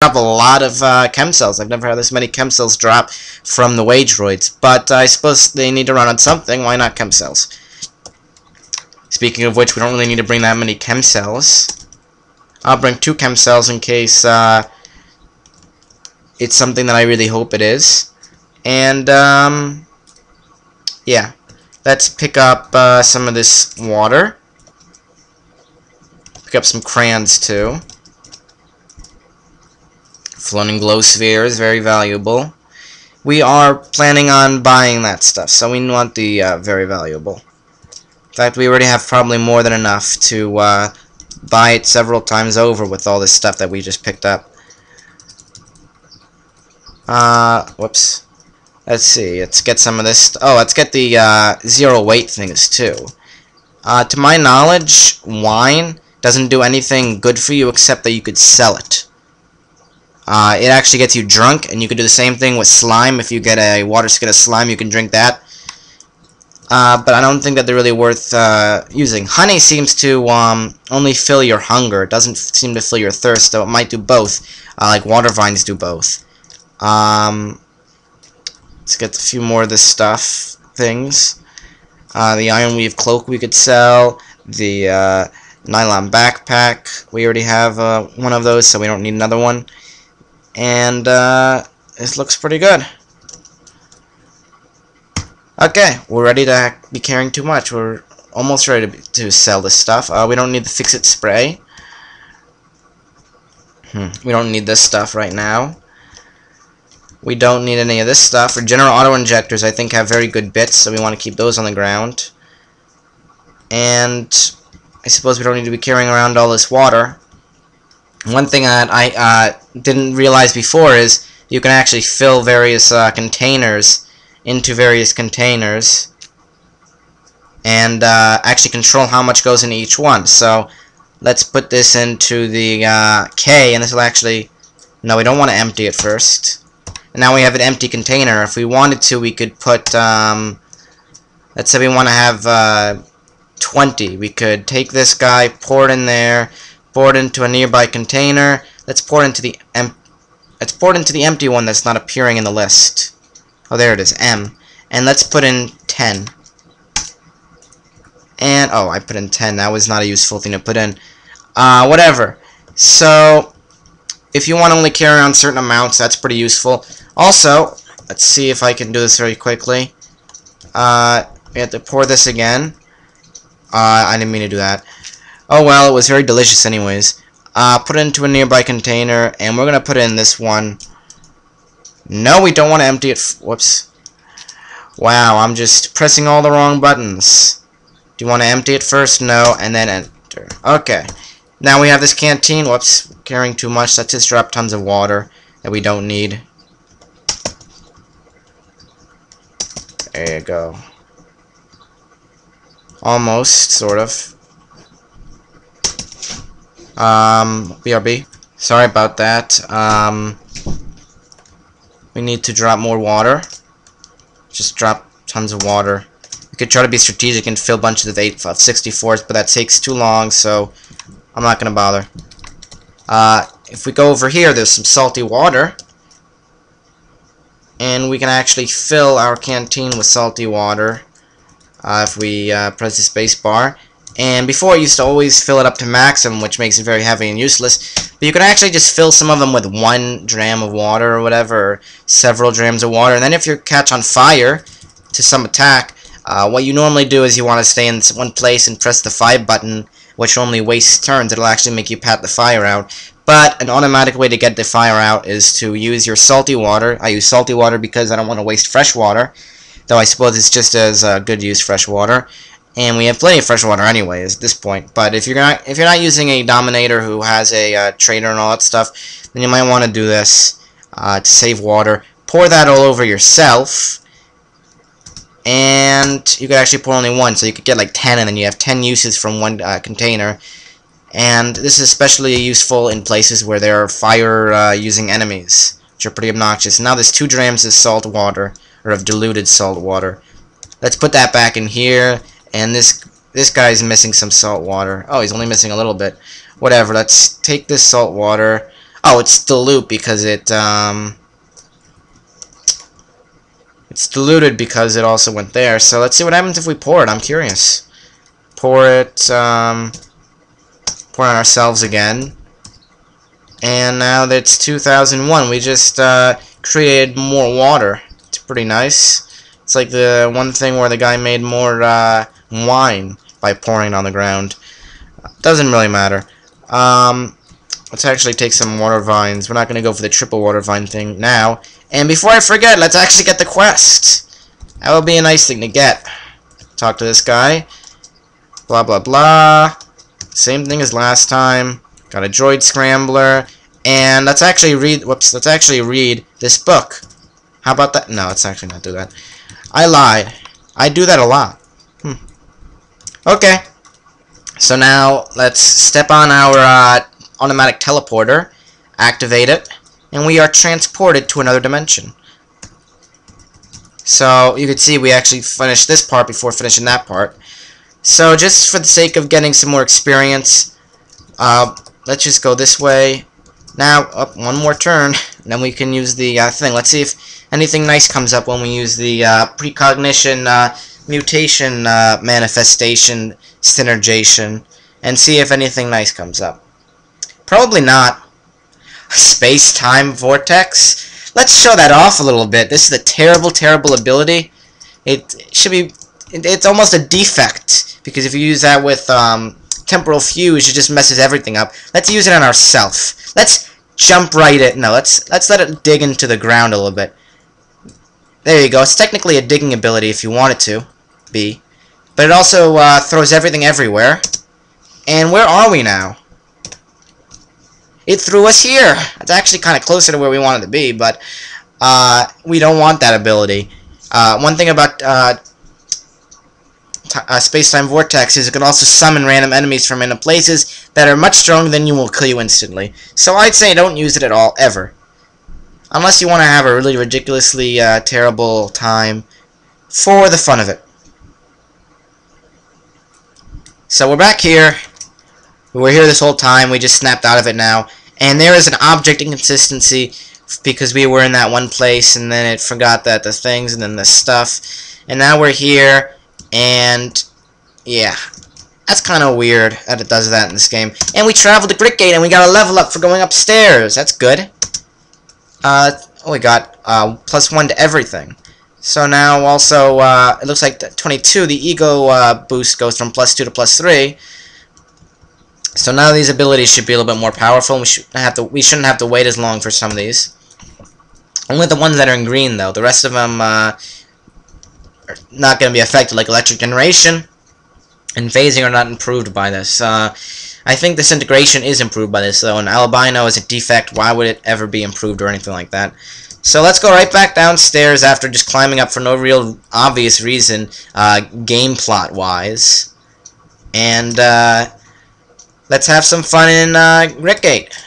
Drop a lot of chem cells. I've never had this many chem cells drop from the wage droids, but I suppose they need to run on something. Why not chem cells? Speaking of which, we don't really need to bring that many chem cells. I'll bring 2 chem cells in case it's something that I really hope it is. And yeah, let's pick up some of this water. Pick up some crayons too. Floating glow spheres, very valuable. We are planning on buying that stuff, so we want the very valuable. In fact, we already have probably more than enough to buy it several times over with all this stuff that we just picked up. Whoops. Let's see, let's get some of this. Oh, let's get the 0 weight things too. To my knowledge, wine doesn't do anything good for you except that you could sell it. It actually gets you drunk, and you can do the same thing with slime. If you get a water skin of slime, you can drink that. But I don't think that they're really worth using. Honey seems to only fill your hunger. It doesn't seem to fill your thirst, though it might do both, like water vines do both. Let's get a few more of this stuff, things. The iron weave cloak we could sell. The nylon backpack. We already have one of those, so we don't need another one. And this looks pretty good. Okay, we're ready to be carrying too much. We're almost ready to sell this stuff. We don't need the fix-it spray. We don't need this stuff right now. We don't need any of this stuff. General auto injectors, I think, have very good bits, so we want to keep those on the ground. And I suppose we don't need to be carrying around all this water. One thing that I didn't realize before is you can actually fill various containers into various containers and actually control how much goes into each one. So let's put this into the K, and this will actually... No, we don't want to empty it first. And now we have an empty container. If we wanted to, we could put... let's say we want to have 20. We could take this guy, pour it in there... Pour it into a nearby container. Let's pour it into the empty one that's not appearing in the list. Oh, there it is, M. And let's put in 10. And oh, I put in 10. That was not a useful thing to put in. Whatever. So, if you want to only carry around certain amounts, that's pretty useful. Also, let's see if I can do this very quickly. We have to pour this again. I didn't mean to do that. Oh well, it was very delicious anyways. Put it into a nearby container, and we're gonna put it in this one. No, we don't want to empty it. Whoops. Wow, I'm just pressing all the wrong buttons. Do you want to empty it first? No, and then enter. Okay. Now we have this canteen. Whoops, carrying too much. Let's just drop tons of water that we don't need. There you go. Almost, sort of. BRB. Sorry about that. We need to drop more water. Just drop tons of water. We could try to be strategic and fill bunches of 64s, but that takes too long, so I'm not gonna bother. If we go over here, there's some salty water. And we can actually fill our canteen with salty water if we press the space bar. And before, I used to always fill it up to maximum, which makes it very heavy and useless. But you can actually just fill some of them with 1 dram of water or whatever, or several drams of water. And then if you catch on fire to some attack, what you normally do is you want to stay in one place and press the 5 button, which only wastes turns. It'll actually make you pat the fire out. But an automatic way to get the fire out is to use your salty water. I use salty water because I don't want to waste fresh water, though I suppose it's just as good to use fresh water. And we have plenty of fresh water anyways at this point. But if you're not using a Dominator who has a trader and all that stuff, then you might want to do this to save water. Pour that all over yourself, and you could actually pour only 1, so you could get like 10, and then you have 10 uses from 1 container. And this is especially useful in places where there are fire-using enemies, which are pretty obnoxious. Now there's 2 drams of salt water, or of diluted salt water. Let's put that back in here. And this guy's missing some salt water. Oh, he's only missing a little bit. Whatever, let's take this salt water. Oh, it's dilute because it's diluted because it also went there. So let's see what happens if we pour it. I'm curious. Pour it, pour on ourselves again. And now that it's 2001, we just created more water. It's pretty nice. It's like the one thing where the guy made more wine by pouring it on the ground. Doesn't really matter. Let's actually take some water vines. We're not going to go for the triple water vine thing now. And before I forget, let's actually get the quest. That would be a nice thing to get. Talk to this guy. Blah, blah, blah. Same thing as last time. Got a droid scrambler. And let's actually read... Whoops. Let's actually read this book. How about that? No, let's actually not do that. I lied. I do that a lot. Okay. So now, let's step on our automatic teleporter. Activate it. And we are transported to another dimension. So, you can see we actually finished this part before finishing that part. So, just for the sake of getting some more experience, let's just go this way. Now, up one more turn, and then we can use the thing. Let's see if anything nice comes up when we use the precognition mutation manifestation synergation, and see if anything nice comes up. Probably not. Space-time vortex? Let's show that off a little bit. This is a terrible, terrible ability. It should be... It's almost a defect, because if you use that with temporal fuse, it just messes everything up. Let's use it on ourselves. Let's jump right in. No, let's let it dig into the ground a little bit. There you go. It's technically a digging ability if you want it to be. But it also throws everything everywhere. And where are we now? It threw us here. It's actually kind of closer to where we wanted to be, but we don't want that ability. One thing about space-time vortex is it can also summon random enemies from random places that are much stronger than you, will kill you instantly. So I'd say don't use it at all, ever. Unless you want to have a really ridiculously terrible time for the fun of it. So we're back here. We were here this whole time. We just snapped out of it now. And there is an object inconsistency because we were in that one place and then it forgot that the things and then the stuff. And now we're here. And yeah, that's kind of weird that it does that in this game. And we traveled to Grit Gate and we got a level up for going upstairs. That's good. We got +1 to everything. So now also it looks like 22. The ego boost goes from +2 to +3. So now these abilities should be a little bit more powerful. We shouldn't have to wait as long for some of these. Only the ones that are in green though. The rest of them are not going to be affected, like electric generation and phasing are not improved by this. I think disintegration is improved by this though, and albino is a defect. Why would it ever be improved or anything like that? So let's go right back downstairs after just climbing up for no real obvious reason, game plot wise. And let's have some fun in Grit Gate.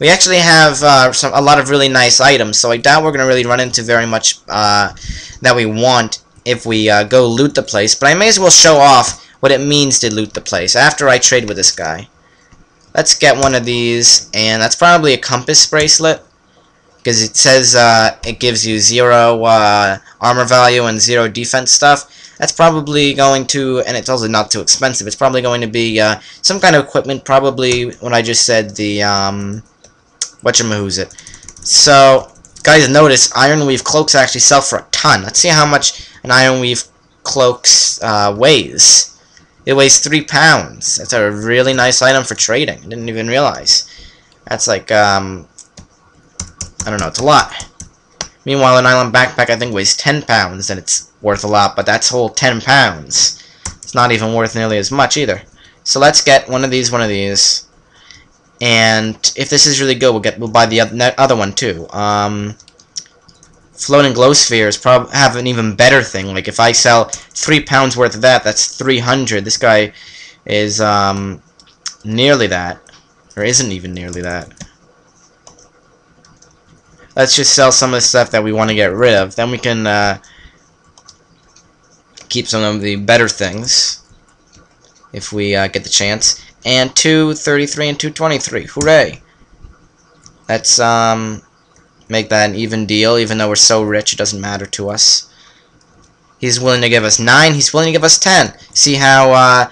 We actually have a lot of really nice items, so I doubt we're going to really run into very much that we want if we go loot the place. But I may as well show off what it means to loot the place after I trade with this guy. Let's get one of these, and that's probably a compass bracelet, because it says it gives you 0 armor value and 0 defense stuff. That's probably going to, and it's also not too expensive, it's probably going to be some kind of equipment, probably what I just said, the, whatchamahoo's it. So, guys, notice Ironweave cloaks actually sell for a ton. Let's see how much an Ironweave cloak weighs. It weighs 3 pounds. That's a really nice item for trading. I didn't even realize. That's like, I don't know, it's a lot. Meanwhile, a nylon backpack I think weighs 10 pounds, and it's worth a lot, but that's whole 10 pounds. It's not even worth nearly as much either. So let's get one of these, and if this is really good, we'll buy the other one too. Floating glow spheres probably have an even better thing. Like if I sell 3 pounds worth of that, that's 300. This guy is nearly that, or isn't even nearly that. Let's just sell some of the stuff that we want to get rid of. Then we can keep some of the better things if we get the chance. And 233 and 223. Hooray! Let's make that an even deal. Even though we're so rich, it doesn't matter to us. He's willing to give us 9. He's willing to give us 10. See how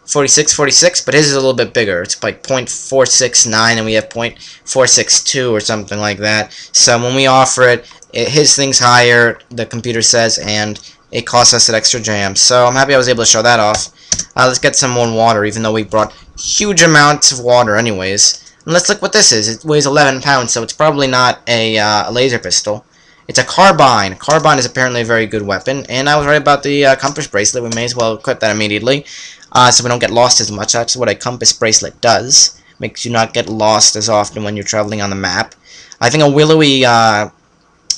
46, 46, but his is a little bit bigger. It's like 0.469, and we have 0.462 or something like that. So when we offer it, his thing's higher, the computer says, and it costs us an extra jam. So I'm happy I was able to show that off. Let's get some more water, even though we brought huge amounts of water anyways. And let's look what this is. It weighs 11 pounds, so it's probably not a laser pistol. It's a carbine. Carbine is apparently a very good weapon, and I was right about the compass bracelet. We may as well equip that immediately, so we don't get lost as much. That's what a compass bracelet does. Makes you not get lost as often when you're traveling on the map. I think a willowy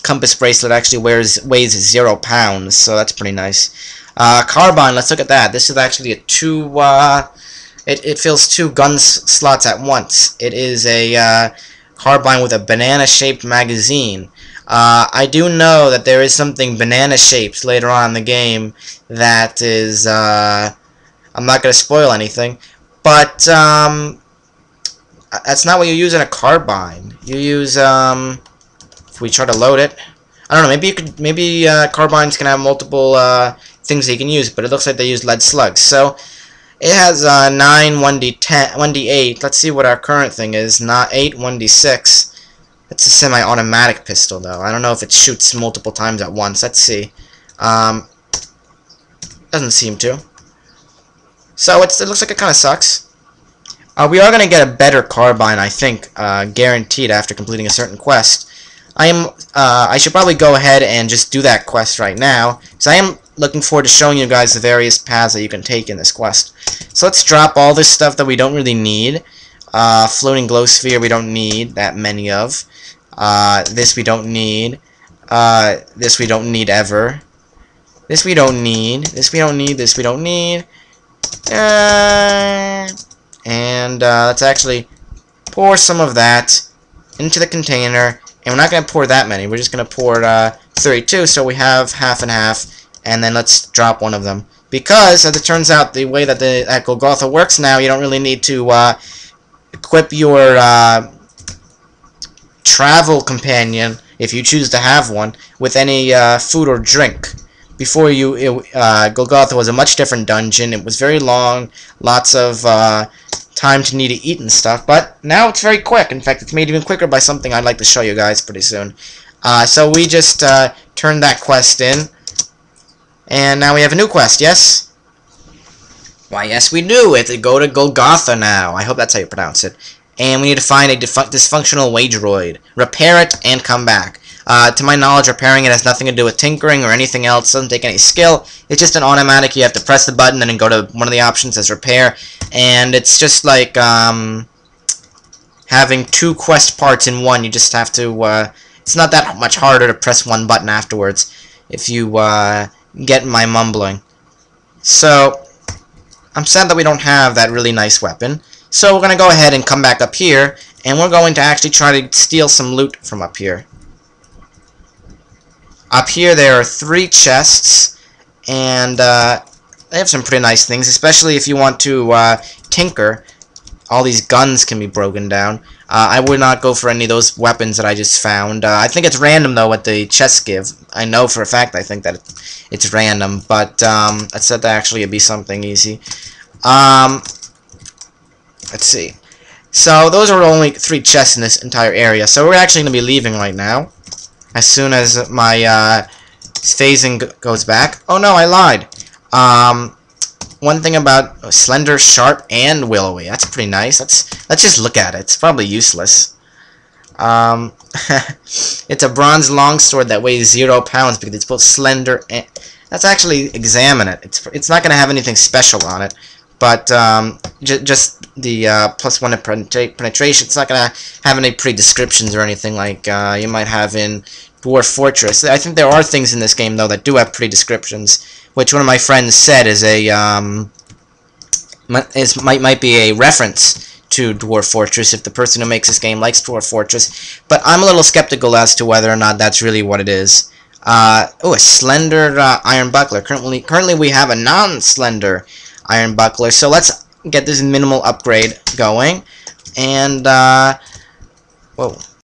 compass bracelet actually weighs 0 pounds, so that's pretty nice. Carbine, let's look at that. This is actually a it fills 2 gun slots at once. It is a carbine with a banana-shaped magazine. I do know that there is something banana-shaped later on in the game that is, I'm not going to spoil anything, but that's not what you use in a carbine. You use, if we try to load it, I don't know, maybe carbines can have multiple things that you can use, but it looks like they use lead slugs. So it has 9, 1d10, 1d8. Let's see what our current thing is. Not 8, 1d6. It's a semi-automatic pistol, though. I don't know if it shoots multiple times at once. Let's see. Doesn't seem to. So it looks like it kind of sucks. We are going to get a better carbine, I think, guaranteed after completing a certain quest. I should probably go ahead and just do that quest right now, because I am looking forward to showing you guys the various paths that you can take in this quest. So let's drop all this stuff that we don't really need. Floating glow sphere we don't need that many of. This we don't need. This we don't need ever. This we don't need. This we don't need. This we don't need. And let's actually pour some of that into the container. And we're not going to pour that many. We're just going to pour 32, so we have half and half. And then let's drop one of them. Because, as it turns out, the way that that Golgotha works now, you don't really need to equip your travel companion, if you choose to have one, with any food or drink. Before Golgotha was a much different dungeon. It was very long, lots of time to need to eat and stuff, but now it's very quick. In fact, it's made even quicker by something I'd like to show you guys pretty soon. So we just turned that quest in, and now we have a new quest, yes? Why, yes we do. We have to go to Golgotha now. I hope that's how you pronounce it. And we need to find a dysfunctional Wageroid, repair it, and come back. To my knowledge, repairing it has nothing to do with tinkering or anything else. It doesn't take any skill. It's just an automatic. You have to press the button and then go to one of the options as repair. And it's just like having 2 quest parts in one. You just have to... it's not that much harder to press one button afterwards, if you get my mumbling. So, I'm sad that we don't have that really nice weapon. So we're going to go ahead and come back up here, and we're going to actually try to steal some loot from up here. Up here there are 3 chests, and they have some pretty nice things, especially if you want to tinker. All these guns can be broken down. I would not go for any of those weapons that I just found. I think it's random, though, what the chests give. I know for a fact I think that it's random, but I said that actually it'd be something easy. Let's see. So those are only 3 chests in this entire area, so we're actually going to be leaving right now. As soon as my phasing goes back. Oh no, I lied. One thing about slender, sharp, and willowy. That's pretty nice. Let's just look at it. It's probably useless. It's a bronze longsword that weighs 0 pounds because it's both slender and... Let's actually examine it. It's not going to have anything special on it, but just the +1 penetration. It's not going to have any pretty descriptions or anything like you might have in Dwarf Fortress. I think there are things in this game though that do have pretty descriptions, which one of my friends said is might be a reference to Dwarf Fortress if the person who makes this game likes Dwarf Fortress. But I'm a little skeptical as to whether or not that's really what it is. Oh, a slender iron buckler. Currently we have a non-slender iron buckler, so let's get this minimal upgrade going. And whoa.